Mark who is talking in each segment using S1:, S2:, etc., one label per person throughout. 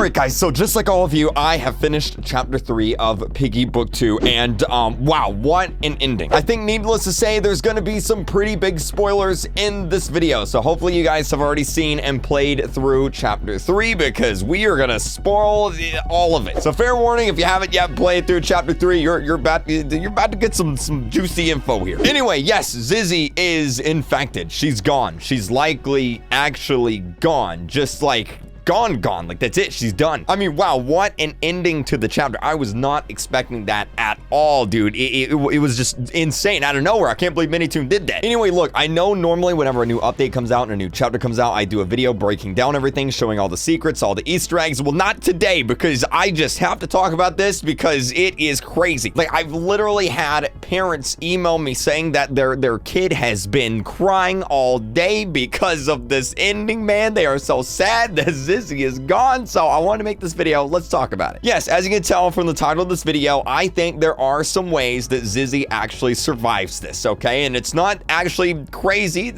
S1: right, guys, so just like all of you, I have finished chapter 3 of Piggy Book 2, and wow, what an ending. I think needless to say, there's gonna be some pretty big spoilers in this video, so hopefully you guys have already seen and played through chapter 3, because we are gonna spoil all of it. So fair warning, if you haven't yet played through chapter 3, you're about to get some juicy info here. Anyway, yes, Zizzy is infected. She's gone. She's likely actually gone, just like gone. Like, that's it. She's done. I mean, wow, what an ending to the chapter. I was not expecting that at all, dude. It was just insane out of nowhere. I can't believe Minitoon did that. Anyway, look, I know normally whenever a new update comes out and a new chapter comes out, I do a video breaking down everything, showing all the secrets, all the Easter eggs. Well, not today, because I just have to talk about this because it is crazy. Like, I've literally had parents email me saying that their kid has been crying all day because of this ending, man. They are so sad that Zizzy is gone, so I wanted to make this video. Let's talk about it. Yes, as you can tell from the title of this video, I think there are some ways that Zizzy actually survives this, okay? And it's not actually crazy.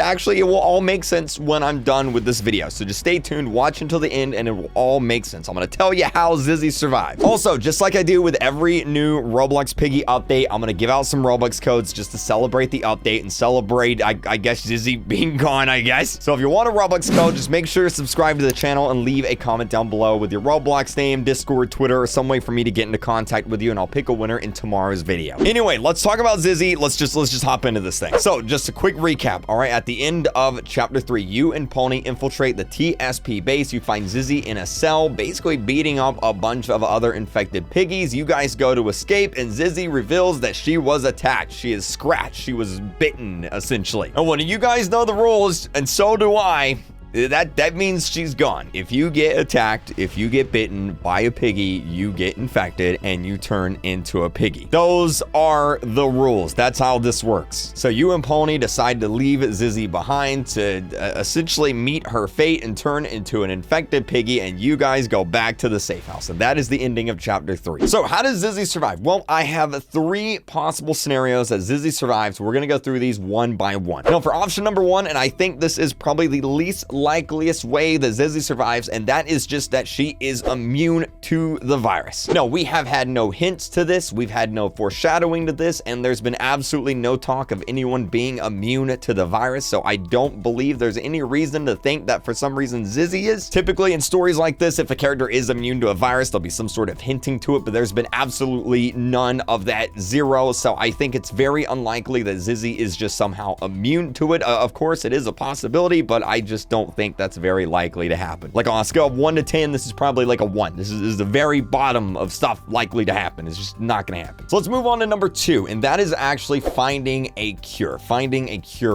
S1: Actually, it will all make sense when I'm done with this video. So just stay tuned, watch until the end, and it will all make sense. I'm gonna tell you how Zizzy survived. Also, just like I do with every new Roblox Piggy update, I'm gonna give out some Robux codes just to celebrate the update and celebrate, I guess, Zizzy being gone, I guess. So if you want a Robux code, just make sure to subscribe to the channel and leave a comment down below with your Roblox name, Discord, Twitter, or some way for me to get into contact with you, and I'll pick a winner in tomorrow's video. Anyway, let's talk about Zizzy. Let's just hop into this thing. So just a quick recap. All right, at the end of chapter 3, you and Pony infiltrate the TSP base. You find Zizzy in a cell, basically beating up a bunch of other infected piggies. You guys go to escape, and Zizzy reveals that she was attacked. She is scratched. She was bitten, essentially. And when you guys know the rules, and so do I, that means she's gone. If you get attacked, if you get bitten by a piggy, you get infected and you turn into a piggy. Those are the rules. That's how this works. So you and Pony decide to leave Zizzy behind to essentially meet her fate and turn into an infected piggy, and you guys go back to the safe house. And that is the ending of chapter 3. So how does Zizzy survive? Well, I have 3 possible scenarios that Zizzy survives. We're gonna go through these one by one. Now, for option number 1, and I think this is probably the least likeliest way that Zizzy survives, and that is just that she is immune to the virus. No, we have had no hints to this, we've had no foreshadowing to this, and there's been absolutely no talk of anyone being immune to the virus, so I don't believe there's any reason to think that for some reason Zizzy is. Typically in stories like this, if a character is immune to a virus, there'll be some sort of hinting to it, but there's been absolutely none of that, 0, so I think it's very unlikely that Zizzy is just somehow immune to it. Of course, it is a possibility, but I just don't think that's very likely to happen. Like, on a scale of 1 to 10, this is probably like a 1. This is the very bottom of stuff likely to happen. It's just not gonna happen. So let's move on to number 2, and that is actually finding a cure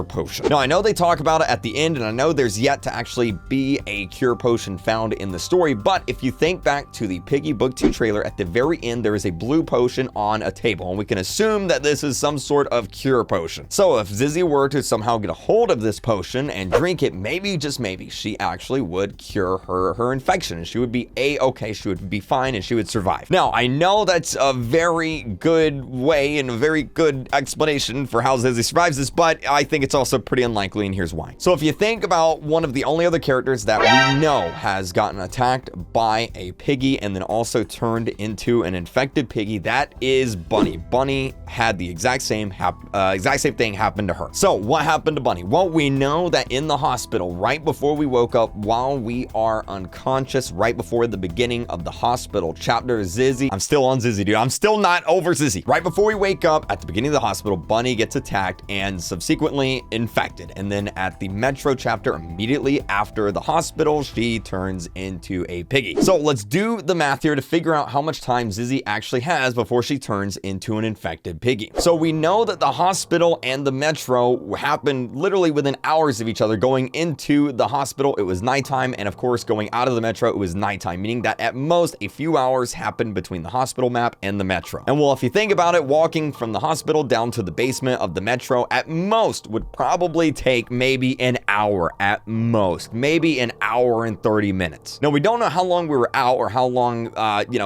S1: potion. Now, I know they talk about it at the end, and I know there's yet to actually be a cure potion found in the story, but if you think back to the Piggy Book 2 trailer, at the very end, there is a blue potion on a table, and we can assume that this is some sort of cure potion. So if Zizzy were to somehow get a hold of this potion and drink it, maybe, just maybe, she actually would cure her infection, and she would be a-okay, she would be fine, and she would survive. Now, I know that's a very good way and a very good explanation for how Zizzy survives this, but I think it's also pretty unlikely, and here's why. So if you think about one of the only other characters that we know has gotten attacked by a piggy and then also turned into an infected piggy, that is Bunny. Bunny had the exact same thing happen to her. So what happened to Bunny? Well, we know that in the hospital, right before we woke up, while we are unconscious, right before the beginning of the hospital chapter, Zizzy, I'm still on Zizzy, dude. I'm still not over Zizzy. Right before we wake up, at the beginning of the hospital, Bunny gets attacked and subsequently infected. And then at the Metro chapter, immediately after the hospital, she turns into a piggy. So let's do the math here to figure out how much time Zizzy actually has before she turns into an infected piggy. So we know that the hospital and the Metro happened literally within hours of each other. Going into the hospital, it was nighttime, and of course, going out of the Metro, it was nighttime, meaning that at most a few hours happened between the hospital map and the Metro. And well, if you think about it, walking from the hospital down to the basement of the Metro at most would probably take maybe an hour at most, maybe an hour and 30 minutes. Now, we don't know how long we were out or how long,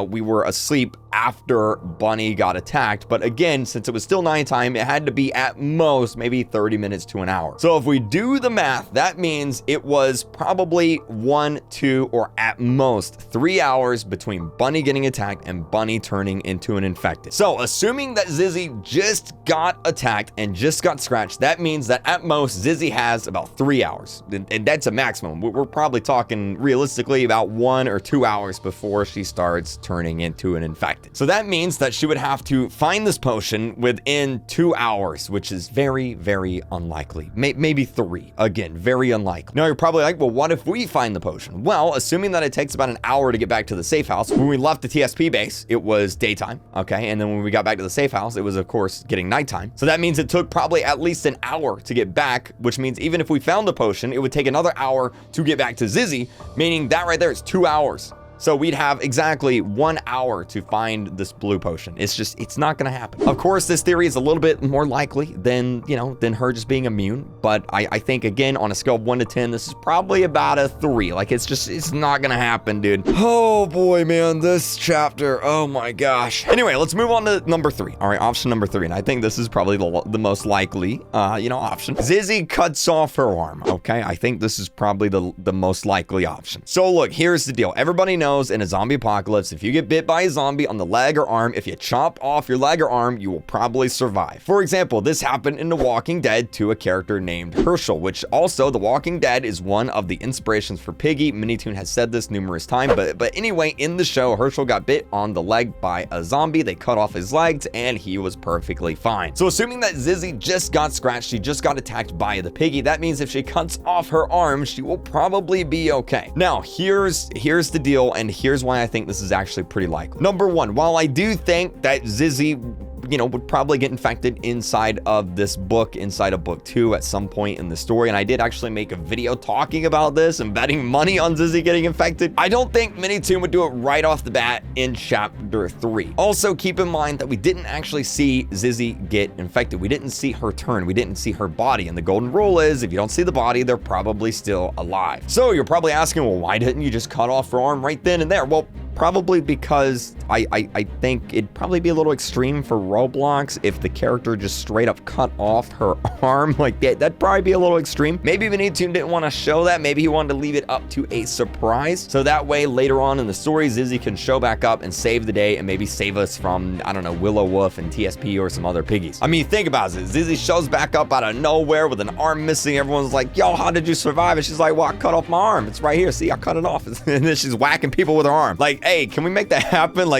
S1: we were asleep after Bunny got attacked. But again, since it was still nighttime, it had to be at most maybe 30 minutes to an hour. So if we do the math, that means it was probably 1, 2, or at most 3 hours between Bunny getting attacked and Bunny turning into an infected. So assuming that Zizzy just got attacked and just got scratched, that means that at most Zizzy has about 3 hours. And that's a maximum. We're probably talking realistically about 1 or 2 hours before she starts turning into an infected. So that means that she would have to find this potion within 2 hours, which is very, very unlikely. Maybe 3. Again, very unlikely. Now you're probably like, well, what if we find the potion? Well, assuming that it takes about an hour to get back to the safe house, when we left the TSP base, it was daytime, okay? And then when we got back to the safe house, it was, of course, getting nighttime. So that means it took probably at least an hour to get back, which means even if we found the potion, it would take another hour to get back to Zizzy, meaning that right there is 2 hours. So we'd have exactly 1 hour to find this blue potion. It's not gonna happen. Of course, this theory is a little bit more likely than her just being immune. But I think, again, on a scale of 1 to 10, this is probably about a 3. Like, it's not gonna happen, dude. Oh boy, man, this chapter, oh my gosh. Anyway, let's move on to number 3. All right, option number 3. And I think this is probably the most likely, option. Zizzy cuts off her arm, okay? I think this is probably the most likely option. So look, here's the deal. Everybody knows in a zombie apocalypse, if you get bit by a zombie on the leg or arm, if you chop off your leg or arm, you will probably survive. For example, this happened in The Walking Dead to a character named Herschel, which also The Walking Dead is one of the inspirations for Piggy. Minitoon has said this numerous times, but anyway, in the show, Herschel got bit on the leg by a zombie. They cut off his legs and he was perfectly fine. So assuming that Zizzy just got scratched, she just got attacked by the Piggy, that means if she cuts off her arm, she will probably be okay. Now, here's the deal, and here's why I think this is actually pretty likely. Number 1, while I do think that Zizzy would probably get infected inside of this book, inside of book 2 at some point in the story. And I did actually make a video talking about this and betting money on Zizzy getting infected. I don't think Minitoon would do it right off the bat in chapter 3. Also, keep in mind that we didn't actually see Zizzy get infected. We didn't see her turn. We didn't see her body. And the golden rule is if you don't see the body, they're probably still alive. So you're probably asking, well, why didn't you just cut off her arm right then and there? Well, probably because I think it'd probably be a little extreme for Roblox if the character just straight up cut off her arm like that. That'd probably be a little extreme. Maybe Minitoon didn't want to show that. Maybe he wanted to leave it up to a surprise. So that way, later on in the story, Zizzy can show back up and save the day and maybe save us from, I don't know, Willow Wolf and TSP or some other piggies. I mean, think about it. Zizzy shows back up out of nowhere with an arm missing. Everyone's like, yo, how did you survive? And she's like, well, I cut off my arm. It's right here. See, I cut it off. And then she's whacking people with her arm. Like, hey, can we make that happen? Like,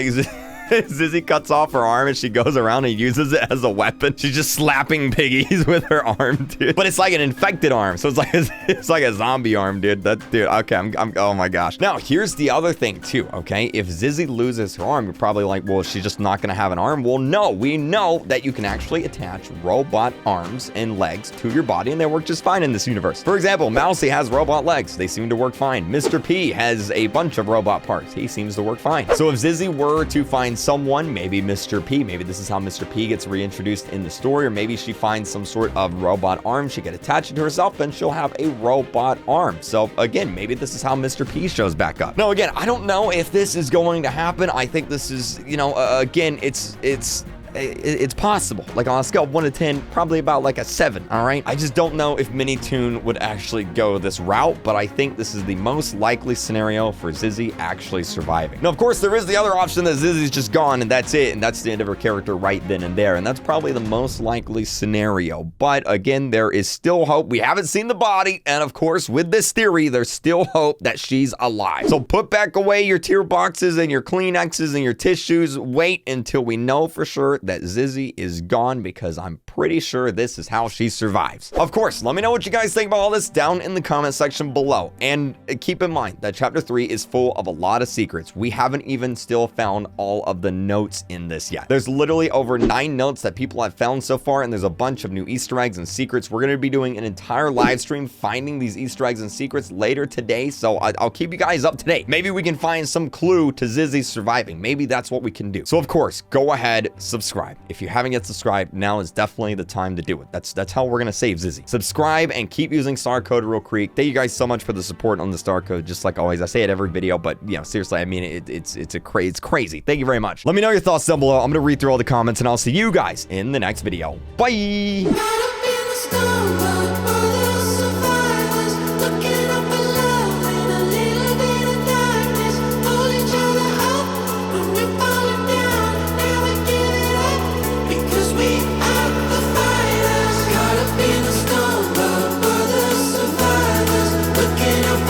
S1: Zizzy cuts off her arm and she goes around and uses it as a weapon. She's just slapping piggies with her arm, dude. But it's like an infected arm, so it's like a zombie arm, dude. Dude. Okay, I'm oh my gosh. Now here's the other thing too. Okay, if Zizzy loses her arm, you're probably like, well, she's just not gonna have an arm. Well, no, we know that you can actually attach robot arms and legs to your body, and they work just fine in this universe. For example, Mousy has robot legs. They seem to work fine. Mr. P has a bunch of robot parts. He seems to work fine. So if Zizzy were to find someone, maybe Mr. P, maybe this is how Mr. P gets reintroduced in the story, or maybe she finds some sort of robot arm, she can attach it to herself and she'll have a robot arm. So again, maybe this is how Mr. P shows back up. Now again, I don't know if this is going to happen. I think this is, again, it's possible. Like on a scale of 1 to 10, probably about like a 7, all right? I just don't know if Minitoon would actually go this route, but I think this is the most likely scenario for Zizzy actually surviving. Now, of course, there is the other option that Zizzy's just gone and that's it, and that's the end of her character right then and there, and that's probably the most likely scenario. But again, there is still hope. We haven't seen the body, and of course, with this theory, there's still hope that she's alive. So put back away your tear boxes and your Kleenexes and your tissues. Wait until we know for sure that Zizzy is gone, because I'm pretty sure this is how she survives. Of course, let me know what you guys think about all this down in the comment section below. And keep in mind that chapter 3 is full of a lot of secrets. We haven't even still found all of the notes in this yet. There's literally over 9 notes that people have found so far, and there's a bunch of new Easter eggs and secrets. We're going to be doing an entire live stream finding these Easter eggs and secrets later today, so I'll keep you guys up to date. Maybe we can find some clue to Zizzy surviving. Maybe that's what we can do. So of course, go ahead, subscribe. If you haven't yet subscribed, now is definitely definitely the time to do it. That's how we're gonna save Zizzy. Subscribe and keep using star code Real Creek. Thank you guys so much for the support on the star code. Just like always, I say it every video, but you know, seriously, I mean, it's crazy. Thank you very much. Let me know your thoughts down below. I'm gonna read through all the comments, and I'll see you guys in the next video. Bye.